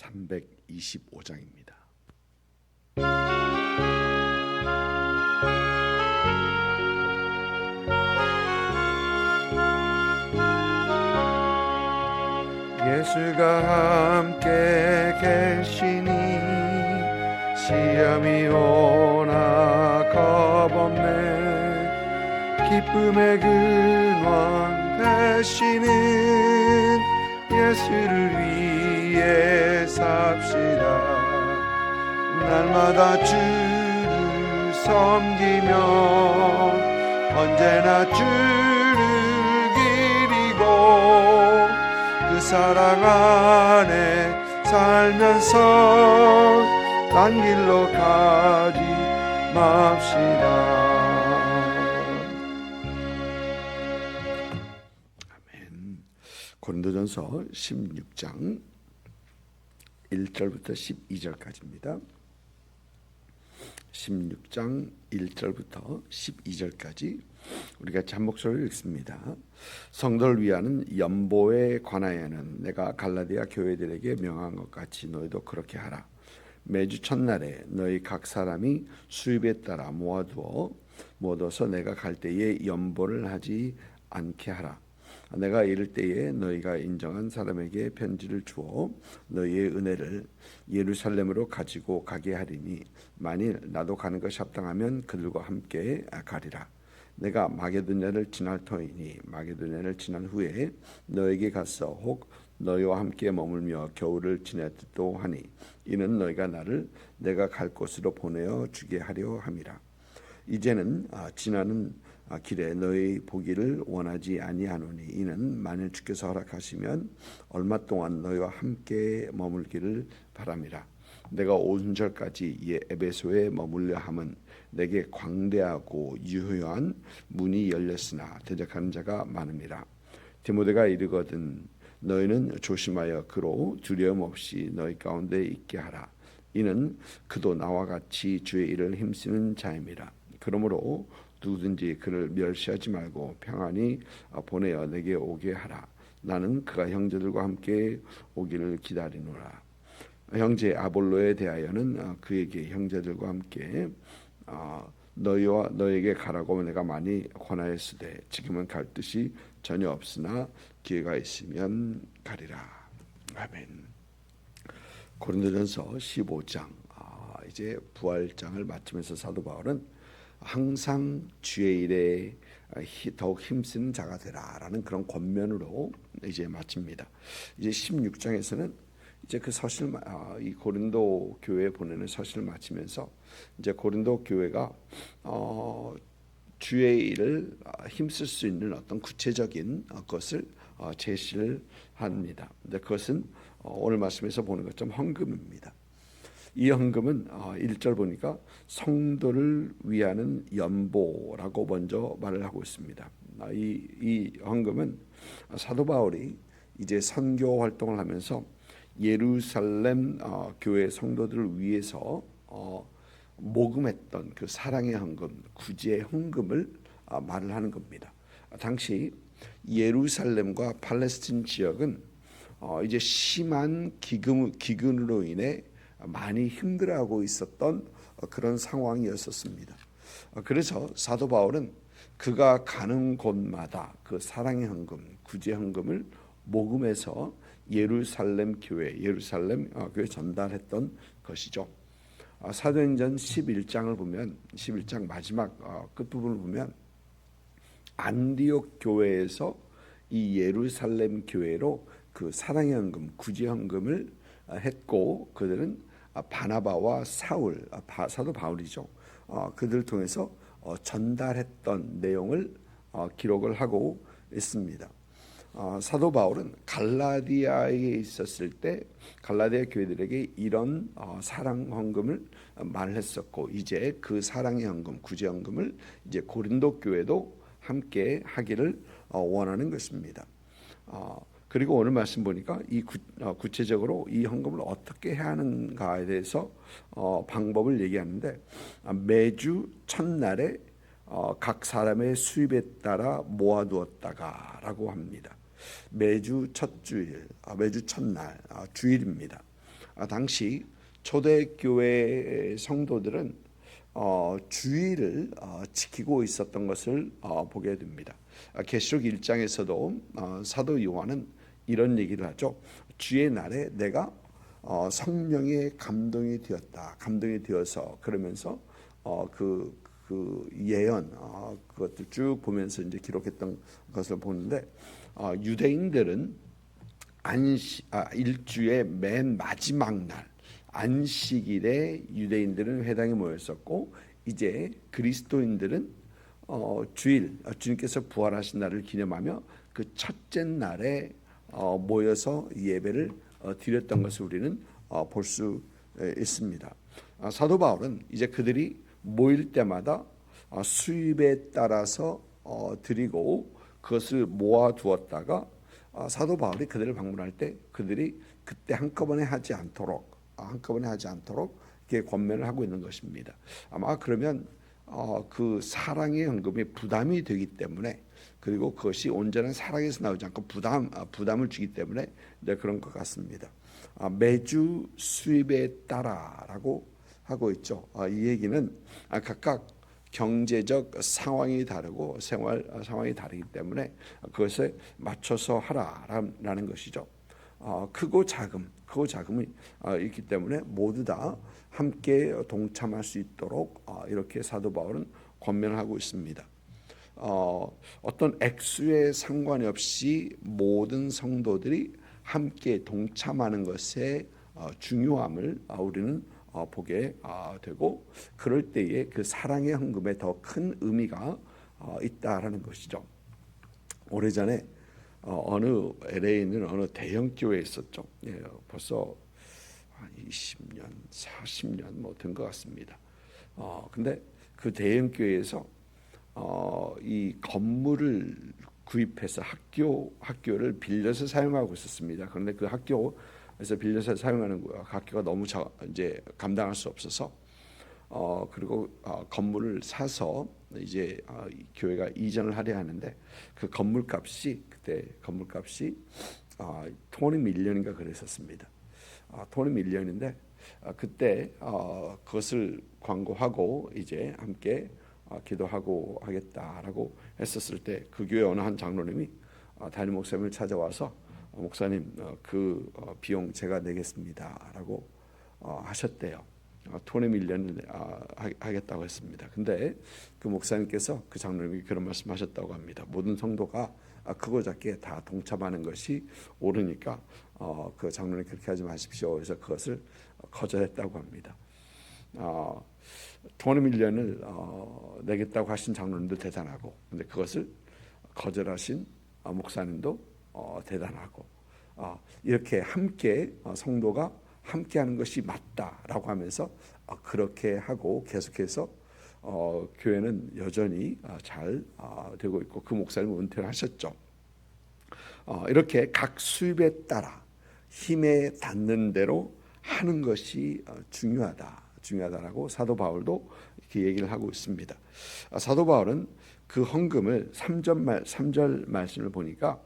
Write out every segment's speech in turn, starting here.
325장입니다. 예수가 함께 계시니 시험이 오나 겁없네. 기쁨의 근원 되시는 예수를 위해 삽시다. 날마다 주를 섬기며 언제나 주를 기리고 그 사랑 안에 살면서 딴 길로 가지 맙시다. 아멘. 고린도전서 16장 1절부터 12절까지입니다. 16장 1절부터 12절까지 우리가 잠목소리를 읽습니다. 성도를 위하는 연보에 관하여는 내가 갈라디아 교회들에게 명한 것 같이 너희도 그렇게 하라. 매주 첫날에 너희 각 사람이 수입에 따라 모아두어서 내가 갈 때에 연보를 하지 않게 하라. 내가 이를 때에 너희가 인정한 사람에게 편지를 주어 너희의 은혜를 예루살렘으로 가지고 가게 하리니 만일 나도 가는 것이 합당하면 그들과 함께 가리라. 내가 마게도냐를 지날 터이니 마게도냐를 지난 후에 너에게 가서 혹 너희와 함께 머물며 겨울을 지내도 하니 이는 너희가 나를 내가 갈 곳으로 보내어 주게 하려 함이라. 이제는 지나는 길에 너희 보기를 원하지 아니하노니 이는 만일 주께서 허락하시면 얼마 동안 너희와 함께 머물기를 바람이라. 내가 오순절까지 에베소에 머물려 함은 내게 광대하고 유효한 문이 열렸으나 대적하는 자가 많음이라. 디모데가 이르거든 너희는 조심하여 그로 두려움 없이 너희 가운데 있게 하라. 이는 그도 나와 같이 주의 일을 힘쓰는 자임이라. 그러므로 누구든지 그를 멸시하지 말고 평안히 보내어 내게 오게 하라. 나는 그가 형제들과 함께 오기를 기다리노라. 형제 아볼로에 대하여는 그에게 형제들과 함께 너희와 너에게 가라고 내가 많이 권하였으되 지금은 갈 뜻이 전혀 없으나 기회가 있으면 가리라. 아멘. 고린도전서 15장 이제 부활장을 마치면서 사도 바울은 항상 주의 일에 더욱 힘쓰는 자가 되라라는 그런 권면으로 이제 마칩니다. 이제 16장에서는 이제 그 서실 이 고린도 교회에 보내는 서실을 마치면서 이제 고린도 교회가 주의 일을 힘쓸 수 있는 어떤 구체적인 것을 제시를 합니다. 근데 그것은 오늘 말씀에서 보는 것처럼 헌금입니다. 이 헌금은 1절 보니까 성도를 위하는 연보라고 먼저 말을 하고 있습니다. 이 헌금은 사도 바울이 이제 선교 활동을 하면서 예루살렘 교회 성도들을 위해서 모금했던 그 사랑의 헌금, 구제의 헌금을 말을 하는 겁니다. 당시 예루살렘과 팔레스틴 지역은 이제 심한 기근으로 인해 많이 힘들어하고 있었던 그런 상황이었었습니다. 그래서 사도 바울은 그가 가는 곳마다 그 사랑의 헌금, 구제 헌금을 모금해서 예루살렘 교회에 전달했던 것이죠. 사도행전 11장을 보면 11장 마지막 끝부분을 보면 안디옥 교회에서 이 예루살렘 교회로 그 사랑의 헌금, 구제 헌금을 했고 그들은 바나바와 사울, 사도 바울이죠. 그들을 통해서 전달했던 내용을 기록을 하고 있습니다. 사도 바울은 갈라디아에 있었을 때 갈라디아 교회들에게 이런 사랑 헌금을 말했었고 이제 그 사랑의 헌금, 구제 헌금을 이제 고린도 교회도 함께 하기를 원하는 것입니다. 그리고 오늘 말씀 보니까 이 구체적으로 이 헌금을 어떻게 해야 하는가에 대해서 방법을 얘기하는데 매주 첫날에 각 사람의 수입에 따라 모아두었다가라고 합니다. 매주 첫 주일, 매주 첫날 주일입니다. 당시 초대교회 성도들은 주의를 지키고 있었던 것을 보게 됩니다. 계시록 1장에서도 사도 요한은 이런 얘기를 하죠. 주의 날에 내가 성령의 감동이 되었다. 감동이 되어서 그러면서 그 예언 그것들 쭉 보면서 이제 기록했던 것을 보는데 유대인들은 일주의 맨 마지막 날 안식일에 유대인들은 회당에 모였었고 이제 그리스도인들은 주일 주님께서 부활하신 날을 기념하며 그 첫째 날에 모여서 예배를 드렸던 것을 우리는 볼 수 있습니다. 사도 바울은 이제 그들이 모일 때마다 수입에 따라서 드리고 그것을 모아 두었다가 사도 바울이 그들을 방문할 때 그들이 그때 한꺼번에 하지 않도록 이렇게 권면을 하고 있는 것입니다. 아마 그러면 그 사랑의 헌금이 부담이 되기 때문에 그리고 그것이 온전한 사랑에서 나오지 않고 부담을 주기 때문에 이제 그런 것 같습니다. 매주 수입에 따라라고 하고 있죠. 이 얘기는 각각 경제적 상황이 다르고 생활 상황이 다르기 때문에 그것에 맞춰서 하라라는 것이죠. 크고 작음이 있기 때문에 모두 다 함께 동참할 수 있도록 이렇게 사도 바울은 권면하고 있습니다. 어떤 액수에 상관이 없이 모든 성도들이 함께 동참하는 것의 중요함을 우리는 보게 되고 그럴 때에 그 사랑의 헌금에 더 큰 의미가 있다라는 것이죠. 오래전에 어느 LA에 있는 어느 대형 교회에 있었죠. 예, 벌써 한 20년, 40년 뭐 된 것 같습니다. 근데 그 대형 교회에서 이 건물을 구입해서 학교를 빌려서 사용하고 있었습니다. 그런데 그 학교에서 빌려서 사용하는 학교가 너무 이제 감당할 수 없어서 그리고 건물을 사서 이제 교회가 이전을 하려 하는데 그 건물값이 그때 건물값이 $20 밀리언인가 그랬었습니다. $20 밀리언인데 그때 그것을 광고하고 이제 함께 기도하고 하겠다라고 했었을 때 그 교회 어느 한 장로님이 담임 목사님을 찾아와서 목사님 그 비용 제가 내겠습니다라고 하셨대요. $20 밀리언을 하겠다고 했습니다. 근데 그 목사님께서 그 장로님이 그런 말씀하셨다고 합니다. 모든 성도가 크고 작게 다 동참하는 것이 옳으니까 그 장로님 그렇게 하지 마십시오. 그래서 그것을 거절했다고 합니다. $20 밀리언을 내겠다고 하신 장로님도 대단하고, 근데 그것을 거절하신 목사님도 대단하고, 이렇게 함께 성도가 함께하는 것이 맞다라고 하면서 그렇게 하고 계속해서 교회는 여전히 잘 되고 있고 그 목사님은 은퇴를 하셨죠. 이렇게 각 수입에 따라 힘에 닿는 대로 하는 것이 중요하다라고 사도 바울도 이렇게 얘기를 하고 있습니다. 사도 바울은 그 헌금을 3절 말씀을 보니까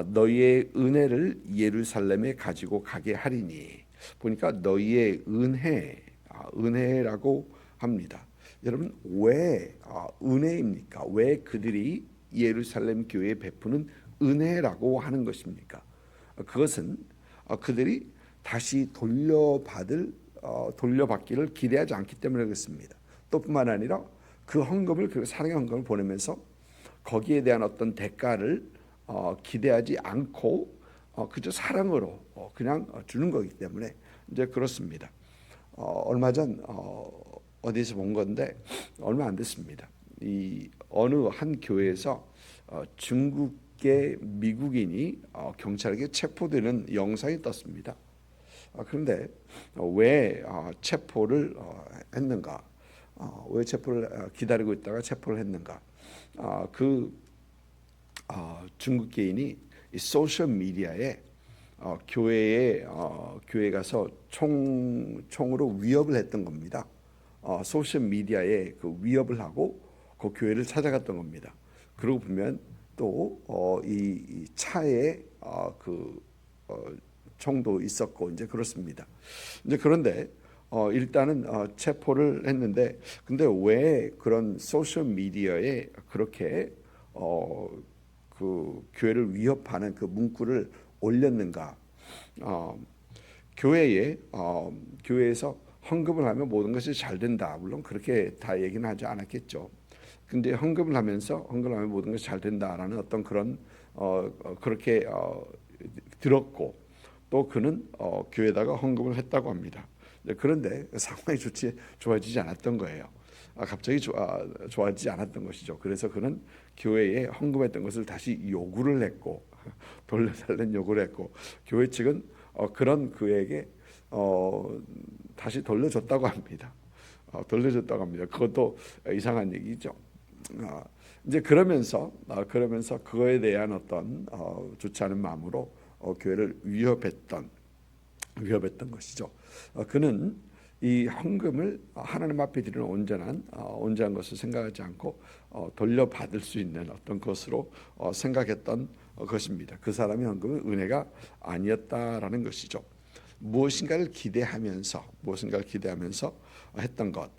너희의 은혜를 예루살렘에 가지고 가게 하리니 보니까 너희의 은혜라고 합니다. 여러분 왜 은혜입니까? 왜 그들이 예루살렘 교회에 베푸는 은혜라고 하는 것입니까? 그것은 그들이 다시 돌려받기를 기대하지 않기 때문에 그렇습니다. 또 뿐만 아니라 그 헌금을 그 사랑의 헌금을 보내면서 거기에 대한 어떤 대가를 기대하지 않고 그저 사랑으로 그냥 주는 거기 때문에 이제 그렇습니다. 얼마 전 어디서 본 건데 얼마 안 됐습니다. 이 어느 한 교회에서 중국계 미국인이 경찰에게 체포되는 영상이 떴습니다. 그런데 왜 체포를 했는가? 왜 체포를 기다리고 있다가 체포를 했는가? 중국계인이 이 소셜 미디어에 교회에 가서 총으로 위협을 했던 겁니다. 소셜 미디어에 그 위협을 하고 그 교회를 찾아갔던 겁니다. 그러고 보면 또 이 차에 총도 있었고 이제 그렇습니다. 이제 그런데 일단은 체포를 했는데 근데 왜 그런 소셜 미디어에 그렇게 그 교회를 위협하는 그 문구를 올렸는가? 어, 교회에서 헌금을 하면 모든 것이 잘 된다. 물론 그렇게 다 얘기는 하지 않았겠죠. 근데 헌금을 하면서 모든 것이 잘 된다라는 어떤 그런 그렇게 들었고 또 그는 교회에다가 헌금을 했다고 합니다. 그런데 상황이 좋아지지 않았던 거예요. 갑자기 좋아지지 않았던 것이죠. 그래서 그는 교회에 헌금했던 것을 다시 요구를 했고 돌려달라는 요구를 했고 교회 측은 그런 그에게 다시 돌려줬다고 합니다. 그것도 이상한 얘기죠. 이제 그러면서 그거에 대한 어떤 좋지 않은 마음으로 교회를 위협했던 것이죠. 그는 이 헌금을 하나님 앞에 드리는 온전한 것을 생각하지 않고 돌려받을 수 있는 어떤 것으로 생각했던 것입니다. 그 사람의 헌금은 은혜가 아니었다라는 것이죠. 무엇인가를 기대하면서 했던 것.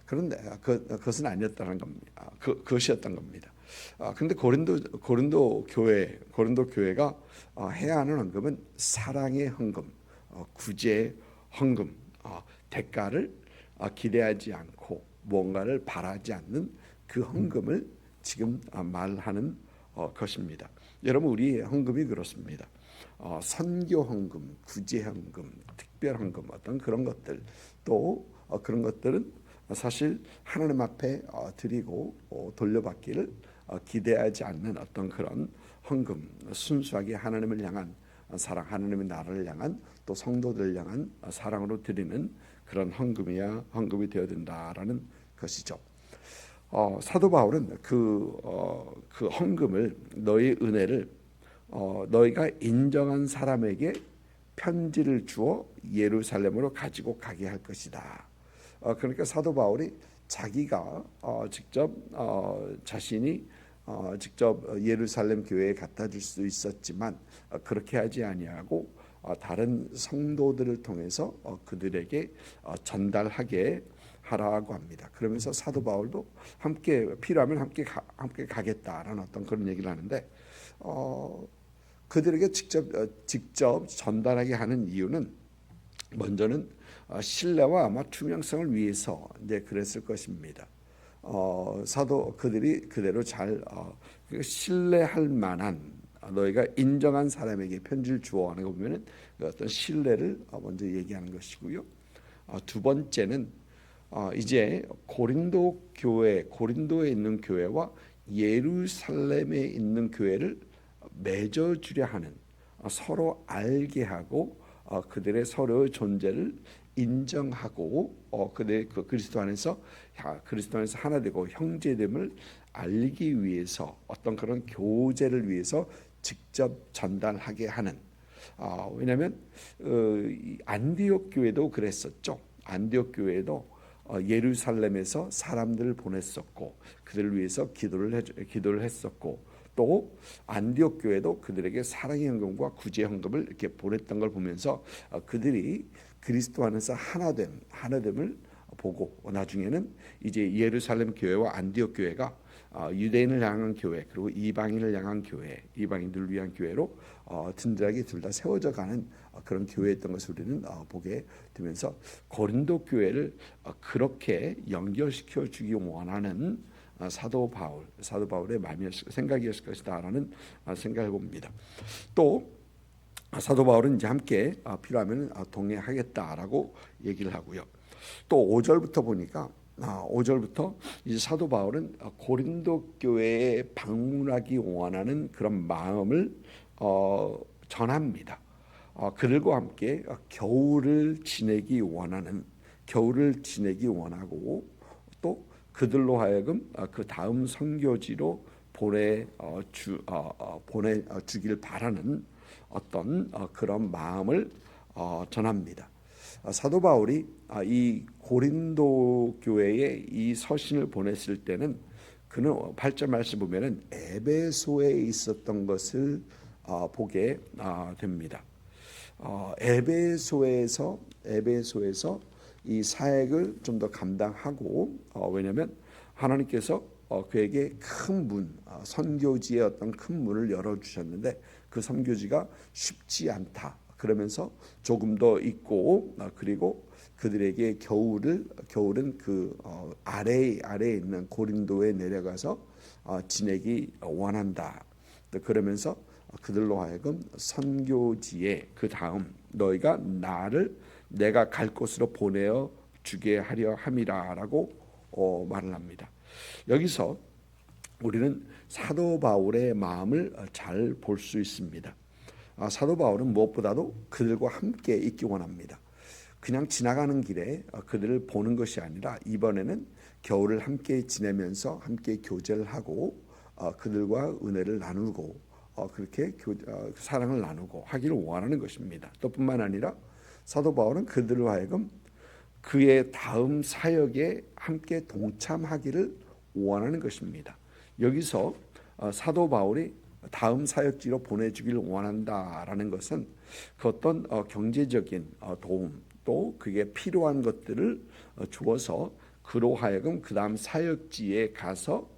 그런데 그것은 아니었다는 겁니다. 그것이었던 겁니다. 그런데 고린도 교회가 해야 하는 헌금은 사랑의 헌금, 구제의 헌금, 대가를 기대하지 않고 뭔가를 바라지 않는 그 헌금을 지금 말하는 것입니다. 여러분 우리의 헌금이 그렇습니다. 선교 헌금, 구제 헌금, 특별 헌금 어떤 그런 것들 또 그런 것들은 사실 하나님 앞에 드리고 돌려받기를 기대하지 않는 어떤 그런 헌금, 순수하게 하나님을 향한 사랑, 하나님의 나라를 향한 또 성도들을 향한 사랑으로 드리는 그런 헌금이 되어야 된다라는 것이죠. 사도 바울은 그 헌금을 너희 은혜를 너희가 인정한 사람에게 편지를 주어 예루살렘으로 가지고 가게 할 것이다. 그러니까 사도 바울이 자기가 직접 자신이 직접 예루살렘 교회에 갖다 줄 수 있었지만 그렇게 하지 아니하고 다른 성도들을 통해서 그들에게 전달하게 하라고 합니다. 그러면서 사도 바울도 함께 필요하면 함께 가겠다라는 어떤 그런 얘기를 하는데 그들에게 직접 전달하게 하는 이유는 먼저는 신뢰와 아마 투명성을 위해서 이제 그랬을 것입니다. 그들이 그대로 잘 신뢰할 만한 너희가 인정한 사람에게 편지를 주어 하는 거 보면은 어떤 신뢰를 먼저 얘기하는 것이고요. 두 번째는 이제 고린도에 있는 교회와 예루살렘에 있는 교회를 맺어주려 하는 서로 알게 하고 그들의 서로의 존재를 인정하고 그들 그리스도 안에서 하나 되고 형제됨을 알기 위해서 어떤 그런 교제를 위해서 직접 전달하게 하는 왜냐하면 안디옥 교회도 그랬었죠. 안디옥 교회도 예루살렘에서 사람들을 보냈었고 그들을 위해서 기도를 했었고 또 안디옥 교회도 그들에게 사랑의 헌금과 구제 헌금을 이렇게 보냈던 걸 보면서 그들이 그리스도 안에서 하나됨을 보고 나중에는 이제 예루살렘 교회와 안디옥 교회가 유대인을 향한 교회 그리고 이방인을 향한 교회, 이방인들을 위한 교회로 든든하게 둘 다 세워져 가는 그런 교회였던 것을 우리는 보게 되면서 고린도 교회를 그렇게 연결시켜 주기 원하는 사도 바울의 생각이었을 것이다라는 생각을 봅니다. 또 사도 바울은 이제 함께 필요하면 동행하겠다라고 얘기를 하고요. 또 5절부터 보니까 5절부터 이제 사도 바울은 고린도 교회에 방문하기 원하는 그런 마음을 전합니다. 그들과 함께 겨울을 지내기 원하고 또 그들로 하여금 그 다음 선교지로 보내주길 바라는 어떤 그런 마음을 전합니다. 사도 바울이 이 고린도 교회에 이 서신을 보냈을 때는 그는 8절 말씀 보면은 에베소에 있었던 것을 보게 됩니다. 에베소에서 이 사역을 좀 더 감당하고 왜냐하면 하나님께서 그에게 큰 문, 선교지의 어떤 큰 문을 열어주셨는데 그 선교지가 쉽지 않다. 그러면서 조금 더 있고 그리고 그들에게 겨울은 그 아래에 있는 고린도에 내려가서 지내기 원한다. 그러면서 그들로 하여금 선교지에 그 다음 너희가 나를 내가 갈 곳으로 보내어 주게 하려 함이라라고 말을 합니다. 여기서 우리는 사도 바울의 마음을 잘 볼 수 있습니다. 사도 바울은 무엇보다도 그들과 함께 있기 원합니다. 그냥 지나가는 길에 그들을 보는 것이 아니라 이번에는 겨울을 함께 지내면서 함께 교제를 하고 그들과 은혜를 나누고 그렇게 사랑을 나누고 하기를 원하는 것입니다. 또 뿐만 아니라 사도 바울은 그들로 하여금 그의 다음 사역에 함께 동참하기를 원하는 것입니다. 여기서 사도 바울이 다음 사역지로 보내주기를 원한다라는 것은 그 어떤 경제적인 도움 또 그게 필요한 것들을 주어서 그로 하여금 그 다음 사역지에 가서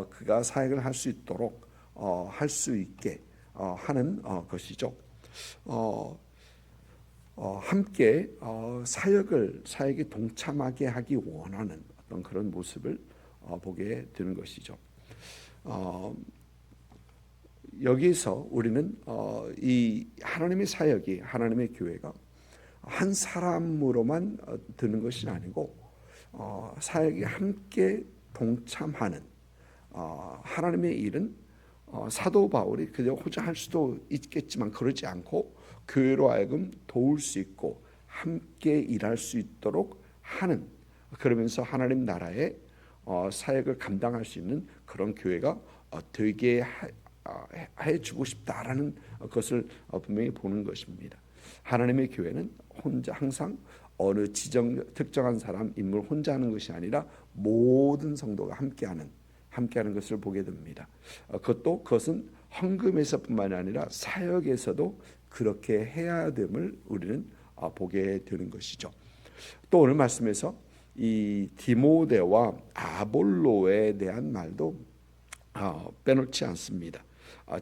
그가 사역을 할 수 있도록 할 수 있게 하는 것이죠. 함께 사역에 동참하게 하기 원하는 어떤 그런 모습을 보게 되는 것이죠. 여기서 우리는 이 하나님의 사역이 하나님의 교회가 한 사람으로만 드는 것이 아니고 사역에 함께 동참하는 하나님의 일은 사도 바울이 그저 혼자 할 수도 있겠지만 그러지 않고 교회로 하여금 도울 수 있고 함께 일할 수 있도록 하는 그러면서 하나님 나라의 사역을 감당할 수 있는 그런 교회가 되게 해주고 싶다라는 것을 분명히 보는 것입니다. 하나님의 교회는 혼자 항상 어느 특정한 사람 인물 혼자 하는 것이 아니라 모든 성도가 함께하는 것을 보게 됩니다. 그것은 헌금에서뿐만 아니라 사역에서도 그렇게 해야 됨을 우리는 보게 되는 것이죠. 또 오늘 말씀에서 이 디모데와 아볼로에 대한 말도 빼놓지 않습니다.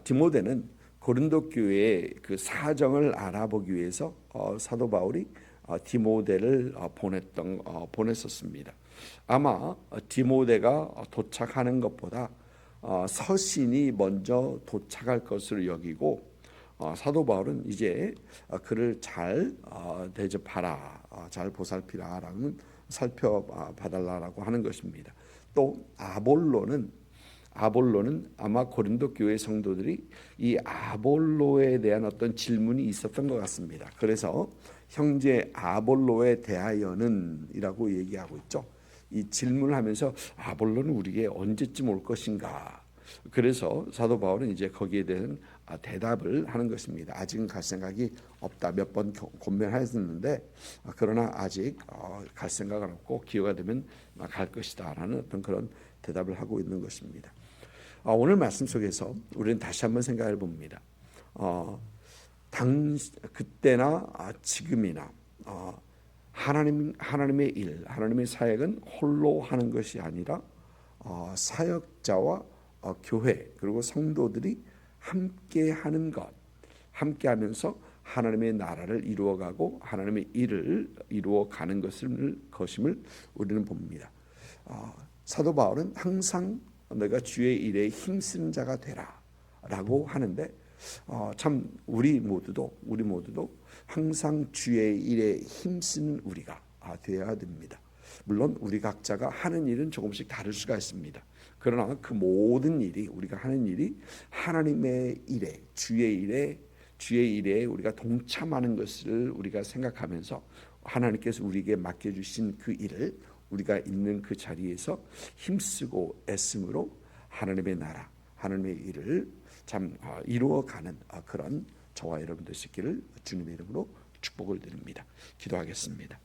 디모데는 고린도 교회의 그 사정을 알아보기 위해서 사도 바울이 디모데를 보냈었습니다. 아마 디모데가 도착하는 것보다 서신이 먼저 도착할 것으로 여기고 사도 바울은 이제 그를 잘 대접하라, 잘 보살피라라는 살펴봐달라고 하는 것입니다. 또 아볼로는 아마 고린도 교회 성도들이 이 아볼로에 대한 어떤 질문이 있었던 것 같습니다. 그래서 형제 아볼로에 대하여는 이라고 얘기하고 있죠. 이 질문을 하면서 아볼로는 우리에게 언제쯤 올 것인가. 그래서 사도 바울은 이제 거기에 대한 대답을 하는 것입니다. 아직은 갈 생각이 없다. 몇 번 권면하였는데 그러나 아직 갈 생각은 없고 기회가 되면 갈 것이다 라는 어떤 그런 대답을 하고 있는 것입니다. 오늘 말씀 속에서 우리는 다시 한번 생각해 봅니다. 그때나 지금이나 하나님의 일, 하나님의 사역은 홀로 하는 것이 아니라 사역자와 교회 그리고 성도들이 함께하는 것, 함께하면서 하나님의 나라를 이루어가고 하나님의 일을 이루어가는 것임을 우리는 봅니다. 사도 바울은 항상 너가 주의 일에 힘쓰는 자가 되라라고 하는데 참 우리 모두도 항상 주의 일에 힘쓰는 우리가 되어야 됩니다. 물론 우리 각자가 하는 일은 조금씩 다를 수가 있습니다. 그러나 그 모든 일이 우리가 하는 일이 하나님의 일에 주의 일에 우리가 동참하는 것을 우리가 생각하면서 하나님께서 우리에게 맡겨주신 그 일을 우리가 있는 그 자리에서 힘쓰고 애씀으로 하나님의 나라, 하나님의 일을 참 이루어가는 그런 저와 여러분 되시기를 주님의 이름으로 축복을 드립니다. 기도하겠습니다.